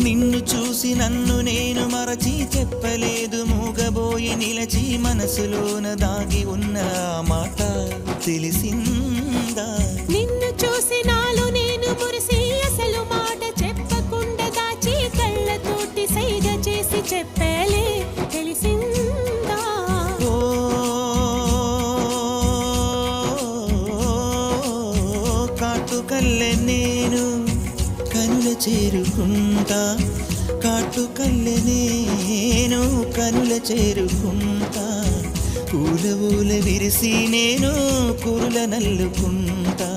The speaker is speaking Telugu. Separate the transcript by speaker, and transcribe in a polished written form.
Speaker 1: నిన్ను చూసి నన్ను నేను మరచి చెప్పలేదు మూగబోయి నిలచి మనసులోన దాగి ఉన్న ఆ మాట తెలిసిందా
Speaker 2: నిన్ను చూసి నాలో నేను మురిసి అసలు మాట చెప్పకుండా దాచి కళ్ళతోటి సైగ చేసి చెప్పలే తెలిసిందా
Speaker 1: ఓ కాటుకల్లె నేను కనుల చేరుకుంటా కాటుకల్లె నేను కనుల చేరుకుంటా పూల ఊల విరిసి నేను కురుల నల్లుకుంటా